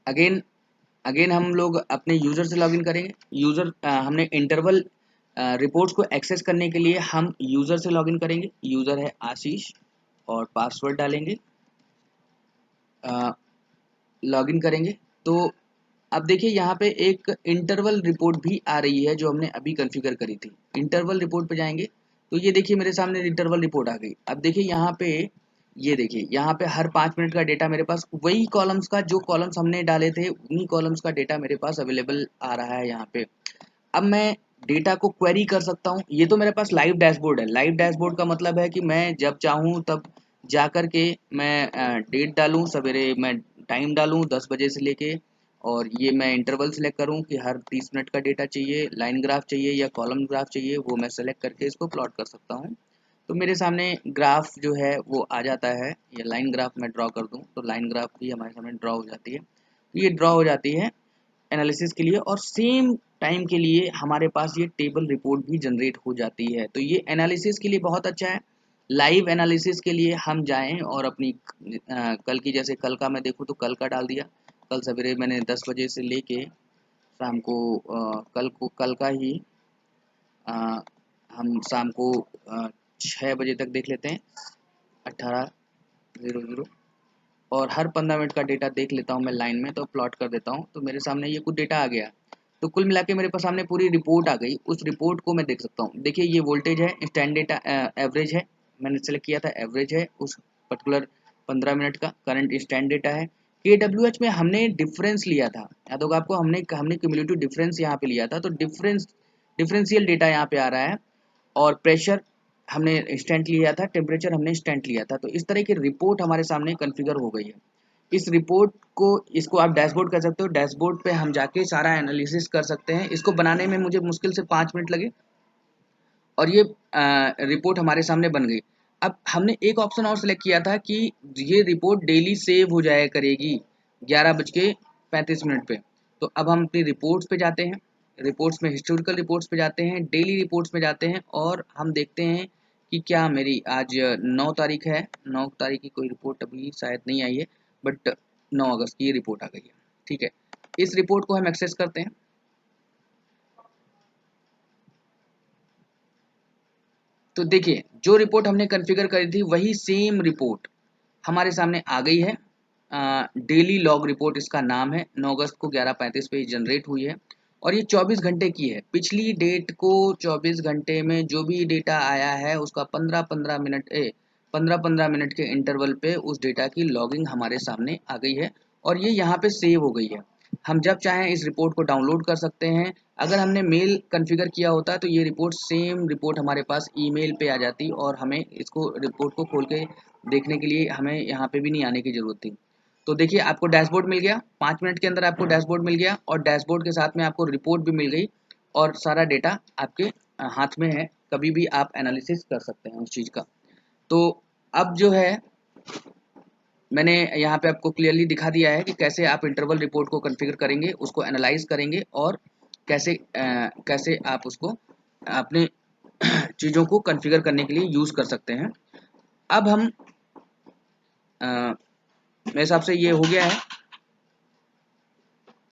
Again again हम लोग अपने यूज़र से लॉगिन करेंगे। हमने इंटरवल रिपोर्ट्स को एक्सेस करने के लिए हम यूज़र से लॉगिन करेंगे। यूज़र है आशीष और पासवर्ड डालेंगे, लॉगिन करेंगे। तो अब देखिए यहाँ पे एक इंटरवल रिपोर्ट भी आ रही है जो हमने अभी कॉन्फ़िगर करी थी। इंटरवल रिपोर्ट पे जाएंगे तो ये देखिए मेरे सामने इंटरवल रिपोर्ट आ गई। अब देखिए यहाँ पे, ये देखिए यहाँ पे हर 5 मिनट का डेटा मेरे पास, वही कॉलम्स का जो कॉलम्स हमने डाले थे उन्हीं कॉलम्स का डेटा मेरे पास अवेलेबल आ रहा है यहाँ पे। अब मैं डेटा को क्वेरी कर सकता हूँ। ये तो मेरे पास लाइव डैशबोर्ड है। लाइव डैशबोर्ड का मतलब है कि मैं जब चाहूँ तब जा कर के मैं डेट डालूँ, सवेरे मैं टाइम डालूँ 10 बजे से लेके, और ये मैं इंटरवल सेलेक्ट करूँ कि हर 30 मिनट का डेटा चाहिए, लाइन ग्राफ चाहिए या कॉलम ग्राफ चाहिए, वो मैं सेलेक्ट करके इसको प्लॉट कर सकता हूँ। तो मेरे सामने ग्राफ जो है वो आ जाता है। ये लाइन ग्राफ मैं ड्रॉ कर दूँ तो लाइन ग्राफ भी हमारे सामने ड्रॉ हो जाती है। तो ये ड्रॉ हो जाती है एनालिसिस के लिए, और सेम टाइम के लिए हमारे पास ये टेबल रिपोर्ट भी जनरेट हो जाती है। तो ये एनालिसिस के लिए बहुत अच्छा है। लाइव एनालिसिस के लिए हम जाएं और अपनी कल की, जैसे कल का मैं देखूं तो कल का डाल दिया। कल सवेरे मैंने 10 बजे से लेके शाम को कल का ही हम शाम को 6 बजे तक देख लेते हैं, 18:00, और हर 15 मिनट का डेटा देख लेता हूँ मैं लाइन में। तो प्लॉट कर देता हूँ तो मेरे सामने ये कुछ डेटा आ गया। तो कुल मिला के मेरे पास सामने पूरी रिपोर्ट आ गई। उस रिपोर्ट को मैं देख सकता हूँ। देखिए ये वोल्टेज है, स्टैंड डेटा एवरेज है, मैंने सेलेक्ट किया था एवरेज है उस पर्टिकुलर 15 मिनट का। करंट स्टैंड डेटा है। KWH में हमने डिफरेंस लिया था, याद होगा आपको, हमने हमने क्यूमुलेटिव डिफरेंस यहाँ पे लिया था। तो डिफरेंशियल डेटा यहाँ पे आ रहा है। और प्रेशर हमने इंस्टेंट लिया था, टेम्परेचर हमने इंस्टेंट लिया था। तो इस तरह की रिपोर्ट हमारे सामने कॉन्फ़िगर हो गई है। इस रिपोर्ट को, इसको आप डैशबोर्ड कर सकते हो। डैशबोर्ड पे हम जाके सारा एनालिसिस कर सकते हैं। इसको बनाने में मुझे मुश्किल से 5 मिनट लगे और ये रिपोर्ट हमारे सामने बन गई। अब हमने एक ऑप्शन और सेलेक्ट किया था कि ये रिपोर्ट डेली सेव हो जाया करेगी 11:35 पे। तो अब हम अपनी रिपोर्ट्स पे जाते हैं, रिपोर्ट्स में हिस्टोरिकल रिपोर्ट्स पे जाते हैं, डेली रिपोर्ट्स पे जाते हैं, और हम देखते हैं कि क्या मेरी आज 9 तारीख है। 9 तारीख की कोई रिपोर्ट अभी शायद नहीं आई है, बट 9 अगस्त की ये रिपोर्ट आ गई है। ठीक है, इस रिपोर्ट को हम एक्सेस करते हैं। तो देखिए जो रिपोर्ट हमने कॉन्फ़िगर करी थी वही सेम रिपोर्ट हमारे सामने आ गई है। डेली लॉग रिपोर्ट इसका नाम है। 9 अगस्त को 11:35 पे जनरेट हुई है और ये 24 घंटे की है। पिछली डेट को 24 घंटे में जो भी डेटा आया है उसका 15-15 मिनट के इंटरवल पे उस डेटा की लॉगिंग हमारे सामने आ गई है और ये यहाँ पे सेव हो गई है। हम जब चाहें इस रिपोर्ट को डाउनलोड कर सकते हैं। अगर हमने मेल कॉन्फ़िगर किया होता तो ये रिपोर्ट, सेम रिपोर्ट हमारे पास ईमेल पे आ जाती और हमें इसको, रिपोर्ट को खोल के देखने के लिए हमें यहाँ पे भी नहीं आने की ज़रूरत थी। तो देखिए आपको डैशबोर्ड मिल गया, 5 मिनट के अंदर आपको डैशबोर्ड मिल गया और डैशबोर्ड के साथ में आपको रिपोर्ट भी मिल गई और सारा डेटा आपके हाथ में है। कभी भी आप एनालिसिस कर सकते हैं उस चीज़ का। तो अब जो है मैंने यहाँ पे आपको क्लियरली दिखा दिया है कि कैसे आप इंटरवल रिपोर्ट को कॉन्फ़िगर करेंगे, उसको एनालाइज करेंगे और कैसे आप उसको अपने चीज़ों को कॉन्फ़िगर करने के लिए यूज़ कर सकते हैं। अब हम मेरे हिसाब से ये हो गया है।